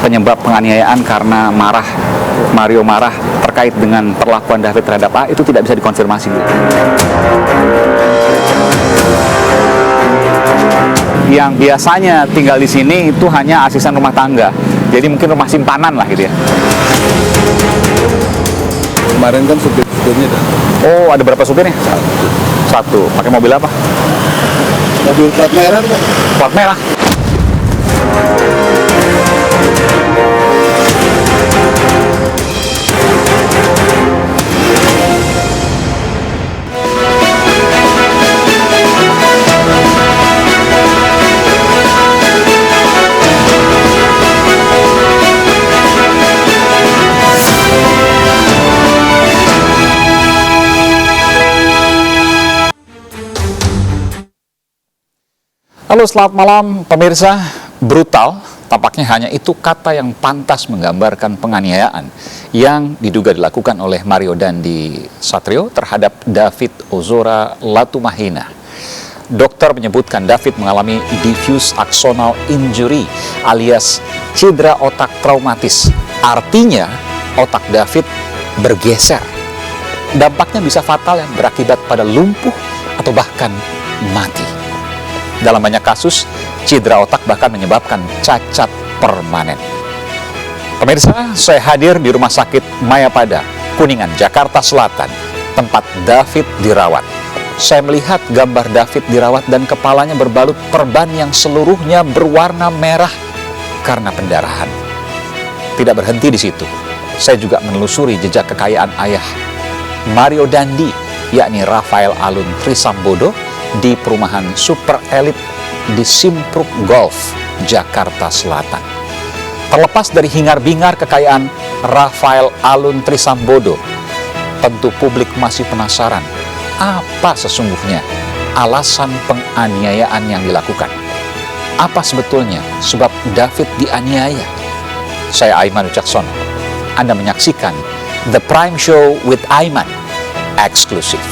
penyebab penganiayaan karena Mario marah terkait dengan perlakuan David terhadap A itu tidak bisa dikonfirmasi. Yang biasanya tinggal di sini itu hanya asisten rumah tangga, jadi mungkin rumah simpanan lah gitu ya. Kemarin kan supirnya ada. Oh, ada berapa supirnya? Satu. Pakai mobil apa? Mobil plat merah. Plat merah. Halo, selamat malam pemirsa. Brutal, tampaknya hanya itu kata yang pantas menggambarkan penganiayaan yang diduga dilakukan oleh Mario Dandi Satrio terhadap David Ozora Latumahina. Dokter menyebutkan David mengalami diffuse axonal injury alias cedera otak traumatis. Artinya otak David bergeser. Dampaknya bisa fatal yang berakibat pada lumpuh atau bahkan mati. Dalam banyak kasus, cedera otak bahkan menyebabkan cacat permanen. Pemirsa, saya hadir di Rumah Sakit Mayapada, Kuningan, Jakarta Selatan, tempat David dirawat. Saya melihat gambar David dirawat dan kepalanya berbalut perban yang seluruhnya berwarna merah karena pendarahan. Tidak berhenti di situ, saya juga menelusuri jejak kekayaan ayah Mario Dandi, yakni Rafael Alun Trisambodo, di perumahan super elit di Simpruk Golf, Jakarta Selatan. Terlepas dari hingar-bingar kekayaan Rafael Alun Trisambodo, tentu publik masih penasaran apa sesungguhnya alasan penganiayaan yang dilakukan. Apa sebetulnya sebab David dianiaya? Saya Aiman Wicaksono. Anda menyaksikan The Prime Show with Aiman, eksklusif.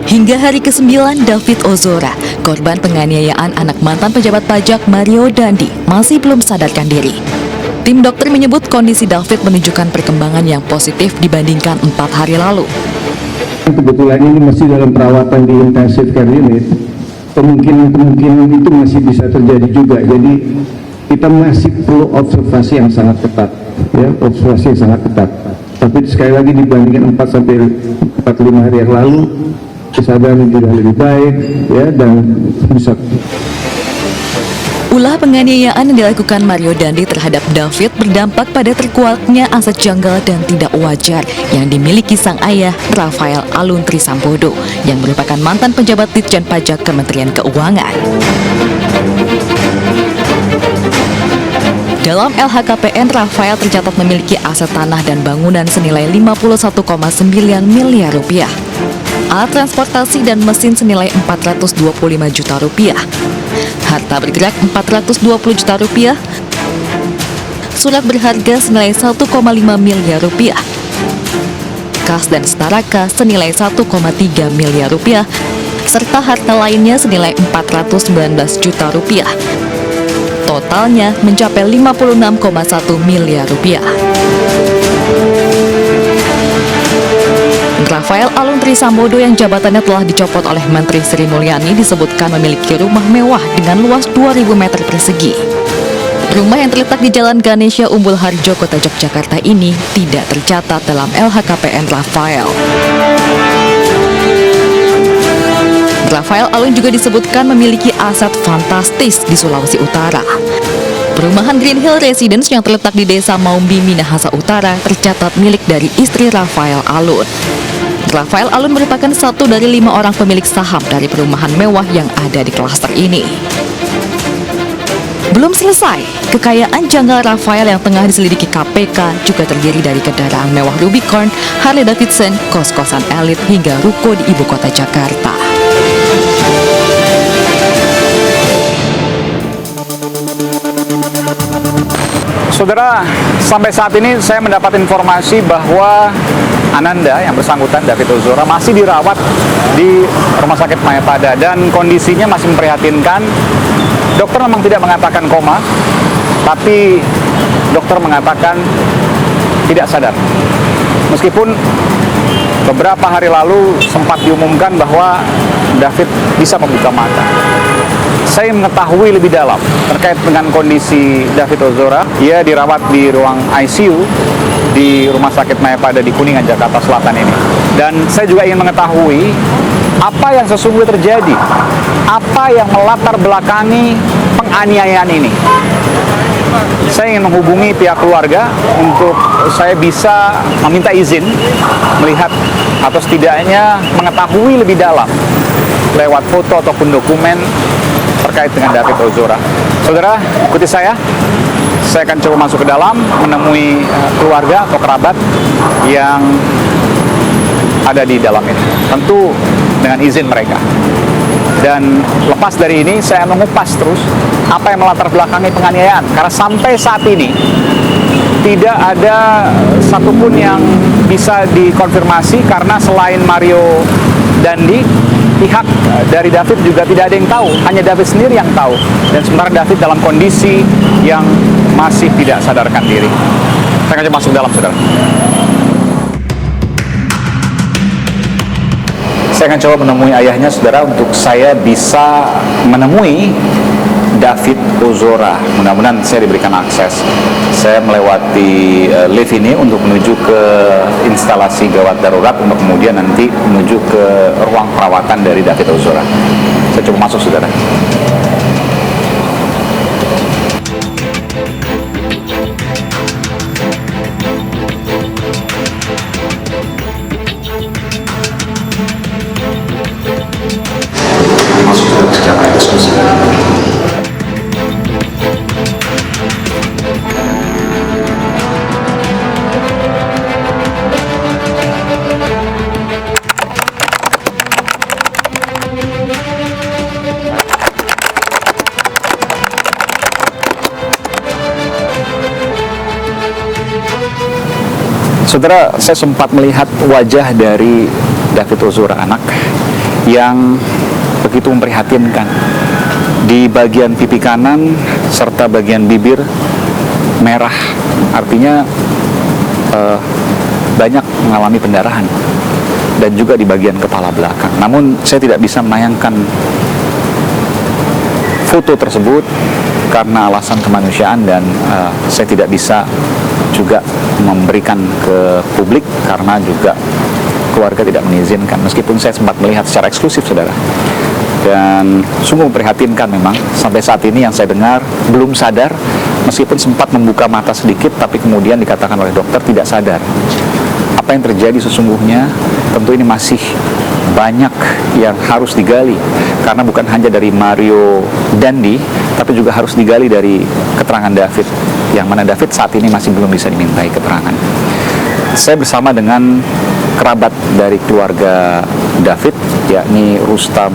Hingga hari ke-9, David Ozora, korban penganiayaan anak mantan pejabat pajak Mario Dandi, masih belum sadarkan diri. Tim dokter menyebut kondisi David menunjukkan perkembangan yang positif dibandingkan 4 hari lalu. Kebetulan ini masih dalam perawatan di intensive care unit, kemungkinan itu masih bisa terjadi juga. Jadi kita masih perlu observasi yang sangat ketat, ya, observasi yang sangat ketat. Tapi sekali lagi dibandingkan 4 sampai 45 hari yang lalu, kesadaran sudah lebih baik, ya, dan bisa. Ulah penganiayaan yang dilakukan Mario Dandi terhadap David berdampak pada terkuaknya aset janggal dan tidak wajar yang dimiliki sang ayah Rafael Alun Trisambodo yang merupakan mantan pejabat Ditjen Pajak Kementerian Keuangan. Dalam LHKPN, Rafael tercatat memiliki aset tanah dan bangunan senilai 51,9 miliar rupiah. Alat transportasi dan mesin senilai 425 juta rupiah. Harta bergerak 420 juta rupiah. Surat berharga senilai 1,5 miliar rupiah. Kas dan setara kas senilai 1,3 miliar rupiah. Serta harta lainnya senilai 419 juta rupiah. Totalnya mencapai 56,1 miliar rupiah. Rafael Alun Trisambodo yang jabatannya telah dicopot oleh Menteri Sri Mulyani disebutkan memiliki rumah mewah dengan luas 2.000 meter persegi. Rumah yang terletak di Jalan Ganesha Umbul Harjo, Kota Yogyakarta ini tidak tercatat dalam LHKPN Rafael. Rafael Alun juga disebutkan memiliki aset fantastis di Sulawesi Utara. Perumahan Green Hill Residence yang terletak di Desa Maumbi, Minahasa Utara tercatat milik dari istri Rafael Alun. Rafael Alun merupakan satu dari 5 orang pemilik saham dari perumahan mewah yang ada di klaster ini. Belum selesai, kekayaan janggal Rafael yang tengah diselidiki KPK juga terdiri dari kendaraan mewah Rubicon, Harley Davidson, kos-kosan elit hingga ruko di ibu kota Jakarta. Saudara, sampai saat ini saya mendapat informasi bahwa Ananda yang bersangkutan, David Ozora, masih dirawat di Rumah Sakit Mayapada dan kondisinya masih memprihatinkan. Dokter memang tidak mengatakan koma, tapi dokter mengatakan tidak sadar. Meskipun beberapa hari lalu sempat diumumkan bahwa David bisa membuka mata. Saya mengetahui lebih dalam terkait dengan kondisi David Ozora. Ia dirawat di ruang ICU di Rumah Sakit Mayapada di Kuningan, Jakarta Selatan ini. Dan saya juga ingin mengetahui apa yang sesungguhnya terjadi, apa yang melatar belakangi penganiayaan ini. Saya ingin menghubungi pihak keluarga untuk saya bisa meminta izin melihat atau setidaknya mengetahui lebih dalam lewat foto ataupun dokumen terkait dengan David Ozora. Saudara, ikuti saya. Saya akan coba masuk ke dalam, menemui keluarga atau kerabat yang ada di dalam ini. Tentu dengan izin mereka. Dan lepas dari ini, saya mengupas terus apa yang melatar belakangi penganiayaan. Karena sampai saat ini, tidak ada satupun yang bisa dikonfirmasi karena selain Mario Dandi, pihak dari David juga tidak ada yang tahu, hanya David sendiri yang tahu. Dan sementara David dalam kondisi yang masih tidak sadarkan diri. Saya akan masuk dalam, saudara. Saya akan coba menemui ayahnya, saudara, untuk saya bisa menemui David Ozora. Mudah-mudahan saya diberikan akses. Saya melewati lift ini untuk menuju ke instalasi gawat darurat untuk kemudian nanti menuju ke ruang perawatan dari David Ozora. Saya coba masuk, saudara. Masuk secara eksklusif. Saudara, saya sempat melihat wajah dari David Ozora anak yang begitu memprihatinkan. Di bagian pipi kanan serta bagian bibir merah, artinya banyak mengalami pendarahan, dan juga di bagian kepala belakang. Namun saya tidak bisa menayangkan foto tersebut karena alasan kemanusiaan, dan saya tidak bisa juga memberikan ke publik karena juga keluarga tidak mengizinkan, meskipun saya sempat melihat secara eksklusif, saudara. Dan sungguh memprihatinkan memang, sampai saat ini yang saya dengar belum sadar, meskipun sempat membuka mata sedikit, tapi kemudian dikatakan oleh dokter tidak sadar. Apa yang terjadi sesungguhnya, tentu ini masih banyak yang harus digali, karena bukan hanya dari Mario Dandi, tapi juga harus digali dari keterangan David, yang mana David saat ini masih belum bisa dimintai keterangan. Saya bersama dengan kerabat dari keluarga David, yakni Rustam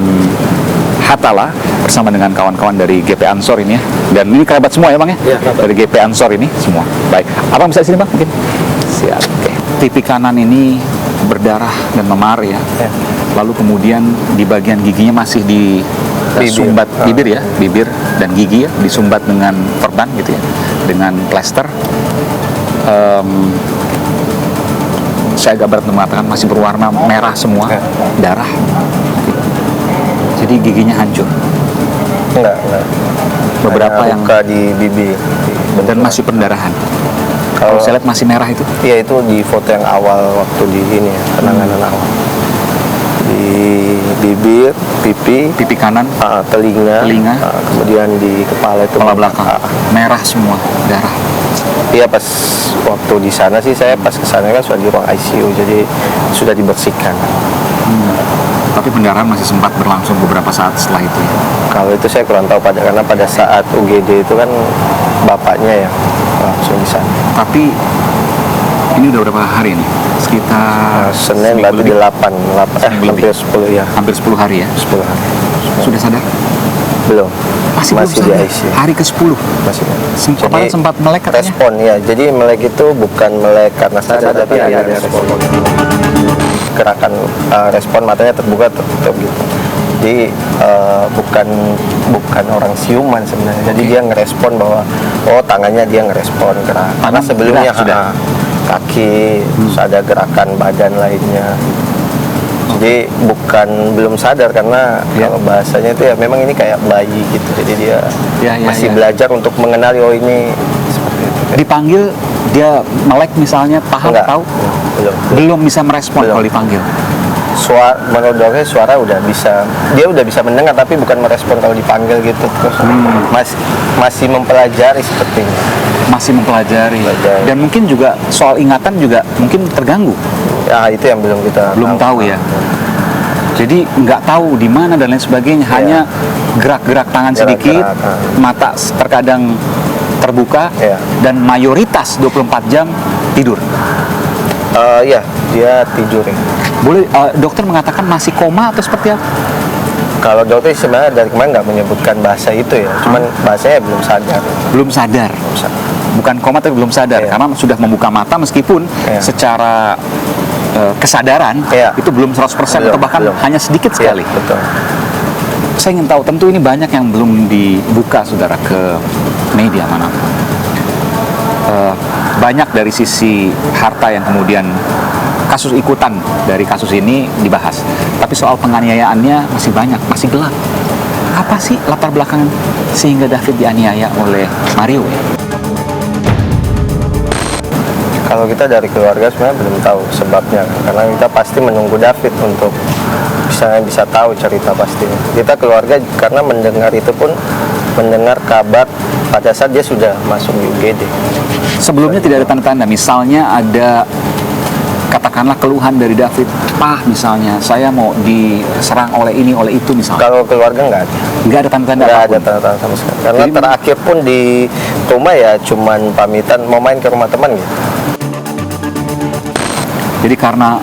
Hatala, bersama dengan kawan-kawan dari GP Ansor ini ya. Dan ini kerabat semua ya, Bang ya? Iya, kerabat. Dari GP Ansor ini semua. Baik. Abang bisa di sini, Bang, mungkin? Siap. Oke. Pipi kanan ini berdarah dan memar ya. Lalu kemudian di bagian giginya masih disumbat bibir ya, bibir dan gigi ya, disumbat dengan perban gitu ya, dengan plester. Saya agak berat mengatakan masih berwarna merah semua, darah. Jadi giginya hancur. Enggak. Beberapa hanya yang luka di bibir. dan masih pendarahan. Kalau saya lihat masih merah itu. Iya, itu di foto yang awal waktu di ini ya, penanganan awal. Di bibir, pipi kanan, telinga, Telinga. kemudian di kepala itu kepala belakang, merah semua, darah. Iya, pas waktu di sana sih, saya pas kesana kan sudah di ruang ICU, jadi sudah dibersihkan. Tapi pendarahan masih sempat berlangsung beberapa saat setelah itu. Kalau itu saya kurang tahu karena pada saat UGD itu kan bapaknya ya langsung di sana. Tapi ini udah berapa hari nih? Sekitar Senin berarti 8 Seminggu lebih. hampir 10 ya. Hampir 10 hari ya. 10 hari. Sudah sadar? Belum. Masih belum masih di sadar. ICU. Hari ke-10. Masih. Kemarin sempat melek katanya. Respon ya. Jadi melek itu bukan melek karena sadar, tapi ada respon. Gerakan respon matanya terbuka tertutup gitu. Jadi bukan orang siuman sebenarnya. Jadi dia ngerespon bahwa tangannya dia ngerespon gerak. Karena sebelumnya gerak sudah. Kaki, terus ada gerakan badan lainnya. Jadi belum sadar karena kalau bahasanya itu ya memang ini kayak bayi gitu. Jadi dia masih belajar untuk mengenali ini seperti itu. Dipanggil dia melek misalnya, paham, Enggak. tahu? Belum. Bisa merespon Belum. kalau dipanggil. Menurut dokter suara udah bisa, dia udah bisa mendengar tapi bukan merespon kalau dipanggil gitu. Terus masih mempelajari seperti ini. Masih mempelajari. Dan mungkin juga soal ingatan juga mungkin terganggu. Ya itu yang belum kita tahu ya. Jadi nggak tahu di mana dan lain sebagainya, hanya gerak-gerak tangan sedikit, mata terkadang terbuka, dan mayoritas 24 jam tidur. Ya, dia tidur. Boleh dokter mengatakan masih koma atau seperti apa? Kalau dokter sebenarnya dari kemarin nggak menyebutkan bahasa itu ya, cuman bahasanya belum sadar. Belum sadar. Bukan koma tapi belum sadar, karena sudah membuka mata meskipun secara kesadaran itu belum 100% atau bahkan hanya sedikit sekali. Betul. Saya ingin tahu, tentu ini banyak yang belum dibuka saudara ke media manapun. Banyak dari sisi harta yang kemudian kasus ikutan dari kasus ini dibahas, tapi soal penganiayaannya masih banyak, masih gelap. Apa sih latar belakang sehingga David dianiaya oleh Mario? Kalau kita dari keluarga sebenarnya belum tahu sebabnya, karena kita pasti menunggu David untuk bisa tahu cerita pastinya. Kita keluarga karena mendengar itu pun mendengar kabar pada saat dia sudah masuk di UGD. Sebelumnya tidak ada tanda-tanda, misalnya ada katakanlah keluhan dari David, misalnya saya mau diserang oleh ini, oleh itu misalnya. Kalau keluarga nggak ada. Nggak ada tanda-tanda Nggak apapun. ada tanda-tanda sama sekali. Karena terakhir pun di rumah ya cuman pamitan mau main ke rumah teman gitu. Jadi karena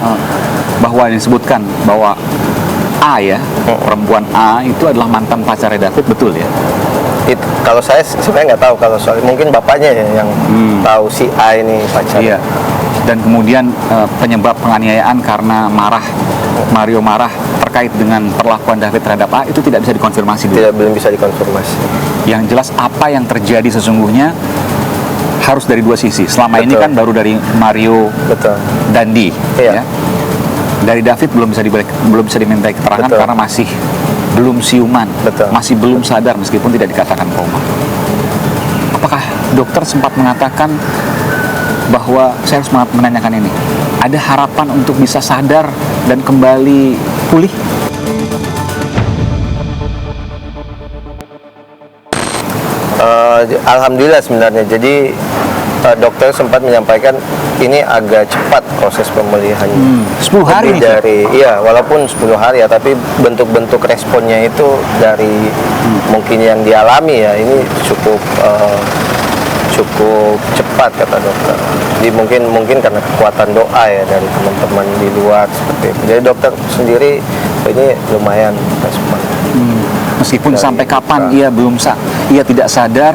bahwa disebutkan bahwa A ya, perempuan A itu adalah mantan pacarnya David, betul ya? Kalau saya sebenarnya nggak tahu, kalau soal mungkin bapaknya ya yang tahu si A ini pacarnya. Iya. Dan kemudian penyebab penganiayaan karena Mario marah terkait dengan perlakuan David terhadap A itu tidak bisa dikonfirmasi dulu. Belum bisa dikonfirmasi. Yang jelas apa yang terjadi sesungguhnya harus dari dua sisi. Selama ini kan baru dari Mario Dandi, ya. Dari David belum bisa dimintai keterangan karena masih belum siuman, masih belum sadar meskipun tidak dikatakan koma. Apakah dokter sempat mengatakan bahwa saya harus menanyakan ini, ada harapan untuk bisa sadar dan kembali pulih? Alhamdulillah sebenarnya. Jadi dokter sempat menyampaikan ini agak cepat proses pemulihannya. 10 hari walaupun 10 hari ya, tapi bentuk-bentuk responnya itu dari mungkin yang dialami ya, ini cukup cepat kata dokter. Jadi mungkin karena kekuatan doa ya dari teman-teman di luar seperti itu. Jadi dokter sendiri ini lumayan respon. Meskipun sampai kapan ia tidak sadar,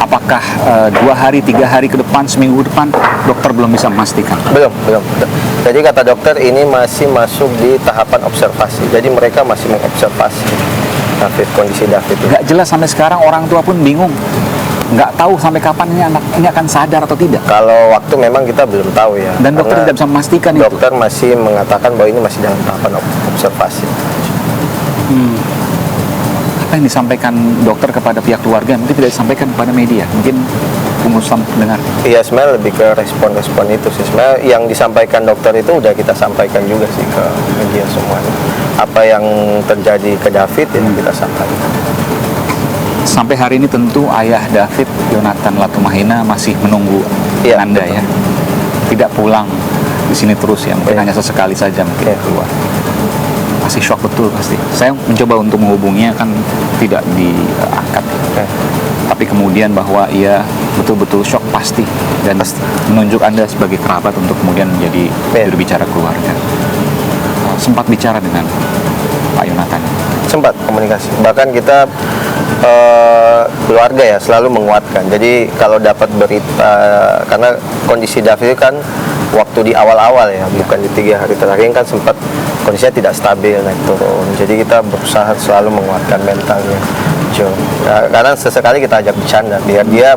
apakah 2 hari, 3 hari ke depan, seminggu ke depan, dokter belum bisa memastikan. Belum. Jadi kata dokter ini masih masuk di tahapan observasi. Jadi mereka masih mengobservasi kondisi David. Nggak jelas sampai sekarang, orang tua pun bingung. Nggak tahu sampai kapan ini akan sadar atau tidak. Kalau waktu memang kita belum tahu ya. Dan dokter tidak bisa memastikan itu. Dokter masih mengatakan bahwa ini masih dalam tahapan observasi. Apa yang disampaikan dokter kepada pihak keluarga mungkin tidak disampaikan kepada media, mungkin pengusaha mendengar. Iya, sebenarnya lebih ke respon-respon itu sih. Sebenarnya yang disampaikan dokter itu udah kita sampaikan juga sih ke media semuanya. Apa yang terjadi ke David ini kita sampaikan. Sampai hari ini tentu ayah David, Yonatan Latumahina, masih menunggu Anda ya. Tidak pulang di sini terus ya, mungkin hanya sesekali saja mungkin keluar. Masih shock betul pasti. Saya mencoba untuk menghubunginya kan tidak diangkat. Tapi kemudian bahwa ia betul-betul shock pasti dan menunjuk Anda sebagai kerabat untuk kemudian menjadi juru bicara keluarga. Sempat bicara dengan Pak Yonatan? Sempat komunikasi. Bahkan kita keluarga ya selalu menguatkan. Jadi kalau dapat berita, karena kondisi David kan waktu di awal-awal ya, bukan di 3 hari terakhir kan sempat kondisinya tidak stabil, naik turun. Jadi kita berusaha selalu menguatkan mentalnya Jo. Ya, karena sesekali kita ajak bercanda biar dia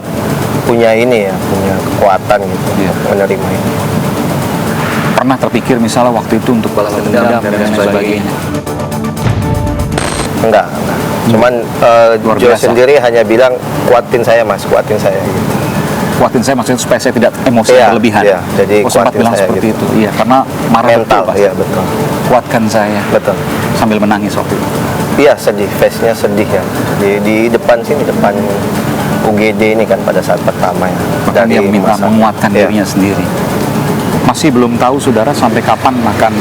punya ini ya, punya kekuatan gitu menerima ini. Pernah terpikir misalnya waktu itu untuk balas dendam dan sebagainya? Enggak. Cuman Luar Jo biasa. sendiri hanya bilang kuatin saya Mas, kuatin saya gitu. Kuatin saya maksudnya supaya saya tidak emosi Iya, berlebihan. iya, jadi Oh, sempat kuatin bilang saya seperti gitu. itu. Iya, karena marah Mental, betul, Pak. iya betul. Kuatkan saya. Betul. Sambil menangis waktu itu. Iya sedih, face-nya sedih ya. Di depan sini, di depan UGD ini kan pada saat pertama ya. Bahkan dia minta masa- menguatkan Iya. dirinya sendiri. Masih belum tahu saudara sampai kapan akan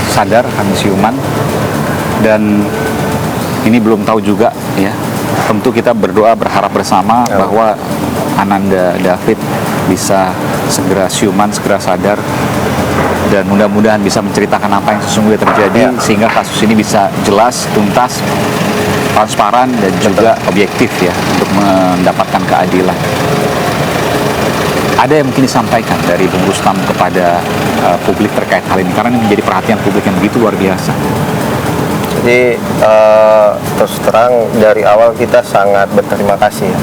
sadar, akan siuman. Dan ini belum tahu juga ya. Tentu kita berdoa berharap bersama Ya. bahwa Ananda David bisa segera siuman, segera sadar, dan mudah-mudahan bisa menceritakan apa yang sesungguhnya terjadi Ya. sehingga kasus ini bisa jelas, tuntas, transparan dan juga objektif ya untuk mendapatkan keadilan. Ada yang mungkin disampaikan dari Bung Rustam kepada publik terkait hal ini karena ini menjadi perhatian publik yang begitu luar biasa. Jadi terus terang dari awal kita sangat berterima kasih ya,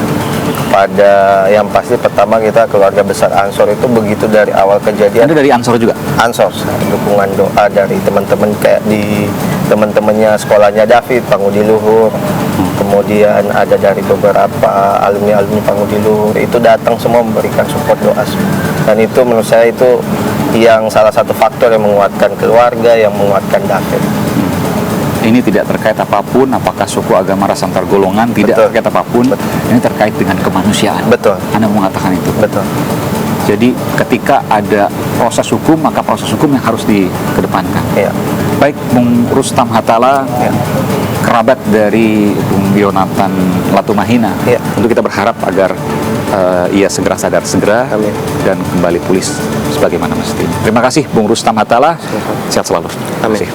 kepada yang pasti pertama kita keluarga besar Ansor itu begitu dari awal kejadian. Anda dari Ansor juga? Ansor, dukungan doa dari teman-teman kayak di teman-temannya sekolahnya David, Pangudi Luhur, kemudian ada dari beberapa alumni Pangudi Luhur itu datang semua memberikan support doa dan itu menurut saya itu yang salah satu faktor yang menguatkan keluarga, yang menguatkan David. Ini tidak terkait apapun, apakah suku, agama, ras, antar golongan, tidak Betul. terkait apapun. Betul. Ini terkait dengan kemanusiaan. Betul. Anda mengatakan itu. Betul. Jadi ketika ada proses hukum, maka proses hukum yang harus dikedepankan. Iya. Baik, Bung Rustam Hatala, Ya. kerabat dari Bung Yonatan Latumahina, Ya. tentu kita berharap agar ia segera sadar segera Amin. dan kembali pulih sebagaimana mestinya. Terima kasih Bung Rustam Hatala, sehat selalu. Terima Amin. kasih.